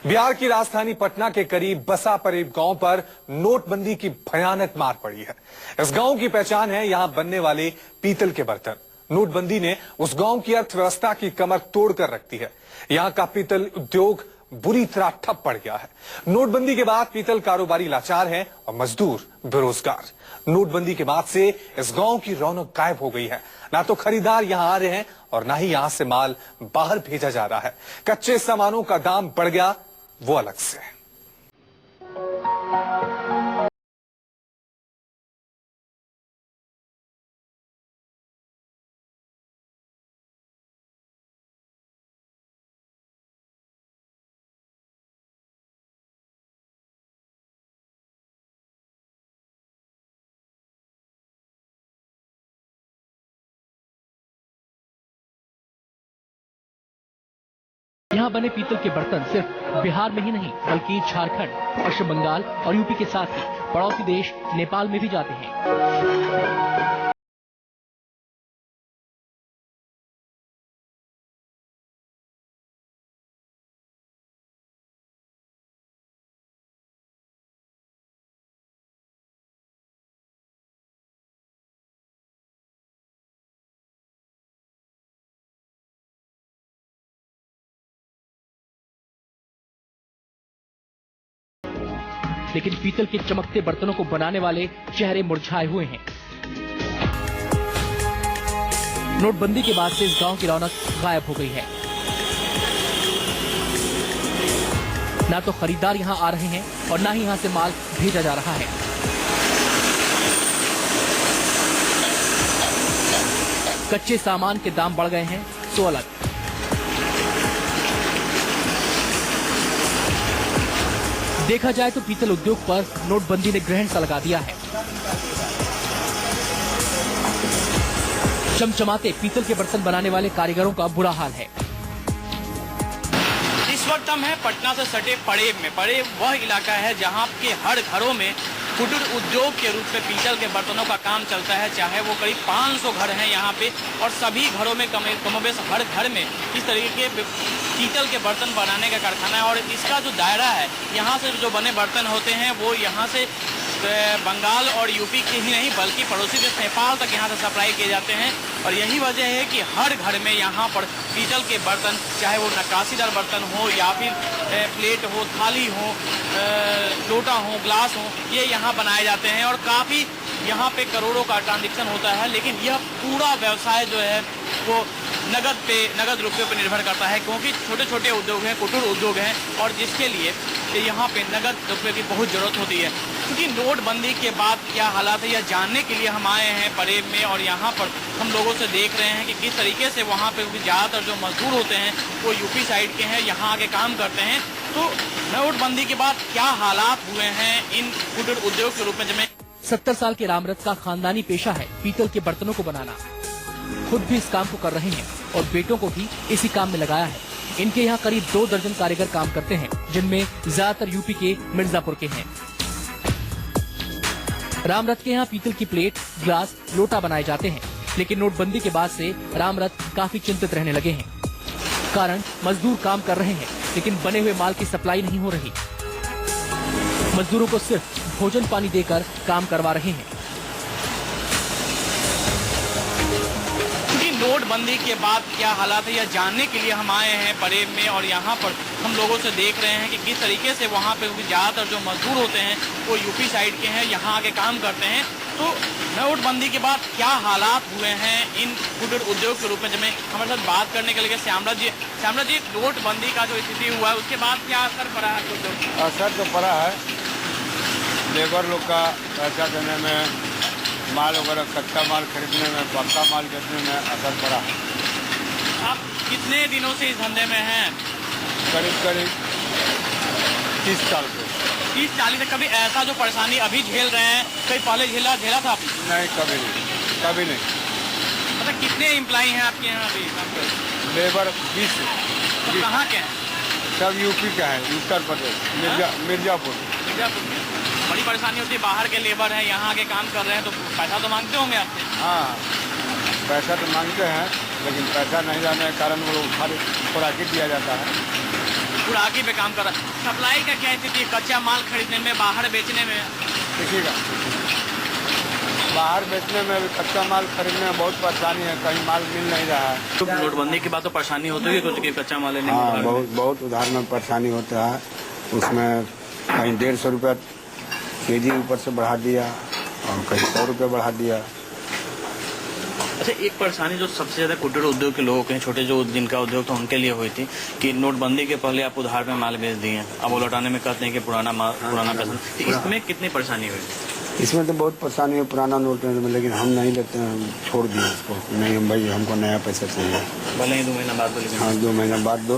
बिहार की राजधानी पटना के करीब बसा परेब गांव पर नोटबंदी की भयानक मार पड़ी है। इस गांव की पहचान है यहां बनने वाले पीतल के बर्तन। नोटबंदी ने उस गांव की अर्थव्यवस्था की कमर तोड़कर रख दी है। यहां का पीतल उद्योग बुरी तरह ठप पड़ गया है। नोटबंदी के बाद पीतल कारोबारी लाचार हैं और मजदूर बेरोजगार। नोटबंदी के बाद से इस गांव की रौनक गायब हो गई है। ना तो खरीदार यहां आ रहे हैं और ना ही यहां से माल बाहर भेजा जा रहा है। कच्चे सामानों का दाम बढ़ गया, वो अलग से है। यहाँ बने पीतल के बर्तन सिर्फ बिहार में ही नहीं बल्कि झारखंड, पश्चिम बंगाल और यूपी के साथ ही पड़ोसी देश नेपाल में भी जाते हैं। लेकिन पीतल के चमकते बर्तनों को बनाने वाले चेहरे मुरझाए हुए हैं। नोटबंदी के बाद से इस गांव की रौनक गायब हो गई है। ना तो खरीदार यहां आ रहे हैं और ना ही यहां से माल भेजा जा रहा है। कच्चे सामान के दाम बढ़ गए हैं तो अलग। देखा जाए तो पीतल उद्योग पर नोटबंदी ने ग्रहण सा लगा दिया है। चमचमाते पीतल के बर्तन बनाने वाले कारीगरों का बुरा हाल है। इस वक्त हम हैं पटना से सटे पड़ेब में। पड़ेब वह इलाका है जहां के हर घरों में कुटीर उद्योग के रूप में पीतल के बर्तनों का काम चलता है। चाहे वो करीब 500 घर हैं यहाँ पे और सभी घरों में कमोबेश हर घर में इस तरीके के पीतल के बर्तन बनाने का कारखाना है। और इसका जो दायरा है, यहाँ से जो बने बर्तन होते हैं वो यहाँ से बंगाल और यूपी के ही नहीं बल्कि पड़ोसी देश नेपाल तक यहाँ से सप्लाई किए जाते हैं। और यही वजह है कि हर घर में यहाँ पर पीतल के बर्तन, चाहे वो नक्काशीदार बर्तन हो या फिर प्लेट हो, थाली हो, लोटा हो, ग्लास हो, ये यहाँ बनाए जाते हैं। और काफ़ी यहाँ पे करोड़ों का ट्रांजेक्शन होता है। लेकिन यह पूरा व्यवसाय जो है वो नगद रुपये पर निर्भर करता है, क्योंकि छोटे छोटे उद्योग हैं, कुटीर उद्योग हैं और जिसके लिए यहाँ पे नगद रुपये की बहुत ज़रूरत होती है। क्योंकि नोटबंदी के बाद क्या हालात है यह जानने के लिए हम आए हैं परेब में। और यहाँ पर हम लोगों से देख रहे हैं कि किस तरीके से वहाँ पे ज़्यादातर जो मजदूर होते हैं वो यूपी साइड के हैं, यहाँ आके काम करते हैं। तो नोटबंदी के बाद क्या हालात हुए हैं इन कुटीर उद्योग के रूप में। जब 70 साल के रामरथ का खानदानी पेशा है पीतल के बर्तनों को बनाना। खुद भी इस काम को कर रहे हैं और बेटों को भी इसी काम में लगाया है। इनके यहाँ करीब 2 दर्जन कारीगर काम करते हैं, जिनमें ज्यादातर यूपी के मिर्जापुर के हैं। रामरथ के यहाँ पीतल की प्लेट, ग्लास, लोटा बनाए जाते हैं। लेकिन नोटबंदी के बाद से रामरथ काफी चिंतित रहने लगे हैं। कारण मजदूर काम कर रहे हैं लेकिन बने हुए माल की सप्लाई नहीं हो रही। मजदूरों को सिर्फ भोजन पानी देकर काम करवा रहे हैं। नोटबंदी के बाद क्या हालात है यह जानने के लिए हम आए हैं परेब में। और यहाँ पर हम लोगों से देख रहे हैं कि किस तरीके से वहाँ पे ज़्यादातर जो मजदूर होते हैं वो यूपी साइड के हैं, यहाँ आके काम करते हैं। तो नोटबंदी के बाद क्या हालात हुए हैं इन कुटीर उद्योग के रूप में। जब हमारे साथ बात करने के लिए श्यामला जी, नोटबंदी का जो स्थिति हुआ है उसके बाद क्या असर पड़ा है उद्योग? असर तो पड़ा है, लेबर लोग का पैसा देने में, माल वगैरह कच्चा माल खरीदने में, पक्का माल बेचने में असर पड़ा है। आप कितने दिनों से इस धंधे में हैं? करीब 30 साल से। 30-40 से। कभी ऐसा जो परेशानी अभी झेल रहे हैं कहीं पहले झेला था आपने? नहीं, कभी नहीं। मतलब कितने एम्प्लॉई हैं आपके यहाँ अभी? लेबर 20। तो कहाँ के हैं? सब यूपी का है, उत्तर प्रदेश, मिर्जापुर। बड़ी परेशानी होती है, बाहर के लेबर हैं यहाँ आके काम कर रहे हैं तो पैसा तो मांगते होंगे आपसे? हाँ, पैसा तो मांगते हैं लेकिन पैसा नहीं जाने के कारण वो खाली खुराकी दिया जाता है। गुराकी पे काम कर रहा है। सप्लाई का क्या स्थिति है कच्चा माल खरीदने में, बाहर बेचने में? देखिएगा, बाहर बेचने में, कच्चा माल खरीदने में बहुत परेशानी है, कहीं माल मिल नहीं रहा है। तो नोटबंदी के बाद तो परेशानी होती है क्योंकि कच्चा माल लेने हाँ, में बहुत उधार में परेशानी होता है। उसमें कहीं 150 रुपया केजी ऊपर से बढ़ा दिया और कहीं 100 रुपया बढ़ा दिया। अच्छा, एक परेशानी जो सबसे ज्यादा कुटीर उद्योग के लोगों के, छोटे जो जिनका उद्योग था उनके लिए हुई थी कि नोटबंदी के पहले आप उधार में माल बेच दिए, अब वो लौटाने में कहते हैं कि पुराना माल पुराना पैसा। तो इसमें कितनी परेशानी हुई? इसमें तो बहुत परेशानी है पुराना नोट में, लेकिन हम नहीं लेते हैं, हम छोड़ दिए इसको। नहीं हम भाई, हमको नया पैसा चाहिए, भले ही 2 महीना बाद दो, लेकिन हाँ 2 महीना बाद दो,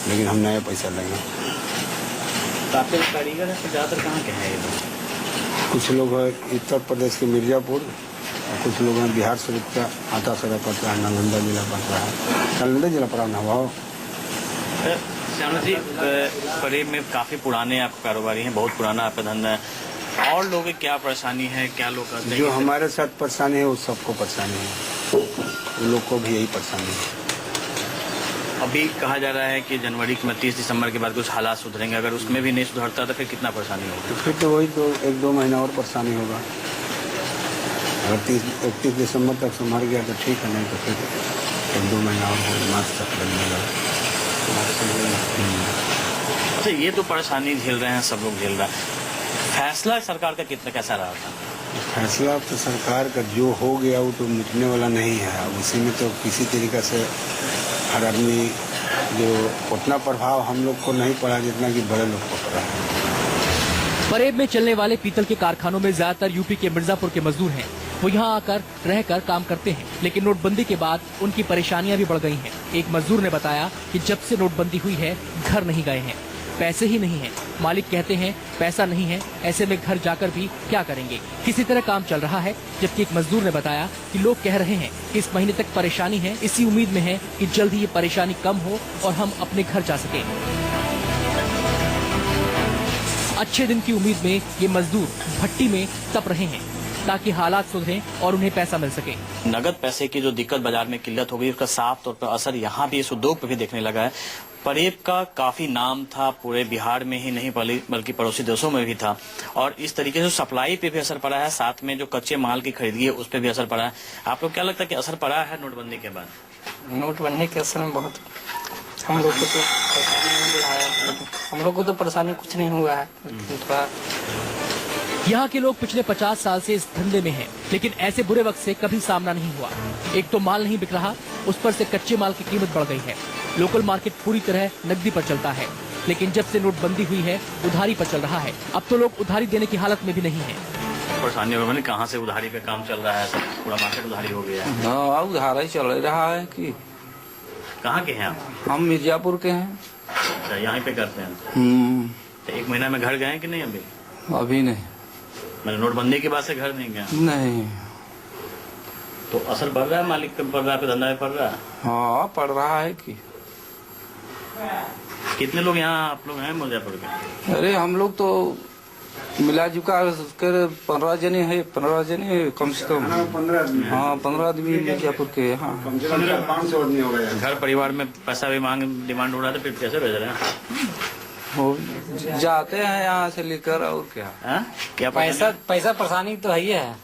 लेकिन हम नया पैसा लेंगे। तो आपके कारीगर है ज़्यादातर कहाँ के हैं ये लोग? कुछ लोग हैं उत्तर प्रदेश के मिर्जापुर और कुछ लोग हैं बिहार से आता सरा पड़ता है, नालंदा जिला पड़ता है, नालंदा जिला पड़ा ना हुआ। श्याम जी, करीब में काफ़ी पुराने आप कारोबारी हैं, बहुत पुराना आपका धंधा है, और लोगों की क्या परेशानी है, क्या लोग कहते हैं? जो हमारे साथ परेशानी है वो सबको परेशानी है, उन लोग को भी यही परेशानी है। अभी कहा जा रहा है कि जनवरी में 30 दिसंबर के बाद कुछ हालात सुधरेंगे, अगर उसमें भी नहीं सुधरता तो फिर कितना परेशानी होगी? तो फिर तो वही 1-2 महीना और परेशानी होगा। अगर 31 दिसंबर तक संभल गया तो ठीक है, नहीं तो फिर 1-2 महीना और मार्च तक लगेगा। अच्छा, ये तो परेशानी झेल रहे हैं, सब लोग झेल रहे हैं। फैसला सरकार का कितना कैसा रहा था? फैसला तो सरकार का जो हो गया वो तो मिटने वाला नहीं है। उसी में तो किसी तरीके से हर आदमी, जो उतना प्रभाव हम लोग को नहीं पड़ा जितना कि बड़े लोग को पड़ा है। परेब में चलने वाले पीतल के कारखानों में ज्यादातर यूपी के मिर्जापुर के मजदूर हैं। वो यहाँ आकर रहकर काम करते हैं, लेकिन नोटबंदी के बाद उनकी परेशानियां भी बढ़ गई हैं। एक मजदूर ने बताया कि जब से नोटबंदी हुई है घर नहीं गए हैं, पैसे ही नहीं हैं। मालिक कहते हैं पैसा नहीं है, ऐसे में घर जाकर भी क्या करेंगे। किसी तरह काम चल रहा है। जबकि एक मजदूर ने बताया कि लोग कह रहे हैं कि इस महीने तक परेशानी है, इसी उम्मीद में है कि जल्द ही ये परेशानी कम हो और हम अपने घर जा सकें। अच्छे दिन की उम्मीद में ये मजदूर भट्टी में तप रहे हैं ताकि हालात सुधरें और उन्हें पैसा मिल सके। नगद पैसे की जो दिक्कत बाजार में किल्लत हो गई, उसका साफ तौर पर असर यहाँ भी इस उद्योग पर भी देखने लगा है। परेब का काफी नाम था, पूरे बिहार में ही नहीं बल्कि पड़ोसी देशों में भी था, और इस तरीके से सप्लाई पे भी असर पड़ा है, साथ में जो कच्चे माल की खरीदी है उस पर भी असर पड़ा है। आप लोग क्या लगता है कि असर पड़ा है नोटबंदी के बाद? नोटबंदी के असर में बहुत हम लोग को तो परेशानी कुछ नहीं हुआ है। थोड़ा यहाँ के लोग पिछले 50 साल से इस धंधे में हैं, लेकिन ऐसे बुरे वक्त से कभी सामना नहीं हुआ। एक तो माल नहीं बिक रहा, उस पर से कच्चे माल की कीमत बढ़ गई है। लोकल मार्केट पूरी तरह नकदी पर चलता है, लेकिन जब से नोटबंदी हुई है उधारी पर चल रहा है। अब तो लोग उधारी देने की हालत में भी नहीं है। परेशानी होगी, कहाँ से उधारी पे काम चल रहा है, सब पूरा मार्केट उधारी हो गया है। हाँ, उधार ही चल रहा है। कि कहाँ के हैं आप? हम मिर्जापुर के हैं। अच्छा, यहाँ पे करते हैं। तो 1 महीना में घर गए हैं कि नहीं? अभी नहीं। मैंने नोटबंदी के बाद से घर नहीं गया। नहीं। तो असर पड़ रहा है, मालिक पे पड़ रहा है, धंधा पे पड़ रहा है? हाँ, पड़ रहा है। कि कितने लोग यहाँ आप लोग हैं मिर्जापुर के? अरे हम लोग तो मिला जुका कर 15 जने है, 15 जने कम से कम। 15 आदमी। हाँ, 15 आदमी मिर्जापुर के। हाँ, 500 आदमी हो गए। घर परिवार में पैसा भी डिमांड हो रहा था, फिर कैसे भेज रहे हैं? वो जाते हैं यहाँ से लेकर। और क्या क्या पैसा परेशानी तो है ही है।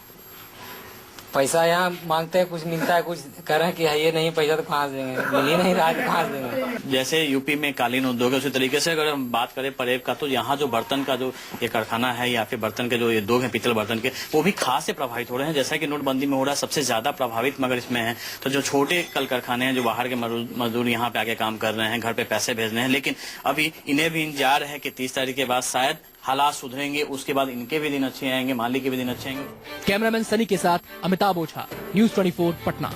पैसा यहाँ मांगते हैं, कुछ मिलता है, कुछ कह रहे हैं कि ये नहीं पैसा तो कहाँ से देंगे, मिल ही नहीं रहा है तो कहाँ से देंगे। जैसे यूपी में कालीन उद्योग है, उसी तरीके से अगर हम बात करें परेब का, तो यहाँ जो बर्तन का जो ये कारखाना है या फिर बर्तन के जो ये उद्योग है पीतल बर्तन के, वो भी खास से प्रभावित हो रहे हैं। जैसा कि नोटबंदी में हो रहा है, सबसे ज्यादा प्रभावित मगर इसमें है तो जो छोटे कल कारखाने हैं, जो बाहर के मजदूर यहाँ पे आके काम कर रहे हैं, घर पे पैसे भेज रहे हैं, लेकिन अभी इन्हें भी इंतजार है कि 30 तारीख के बाद शायद हालात सुधरेंगे, उसके बाद इनके भी दिन अच्छे आएंगे, मालिक के भी दिन अच्छे आएंगे। कैमरामैन सनी के साथ अमिताभ ओझा, न्यूज़ 24 पटना।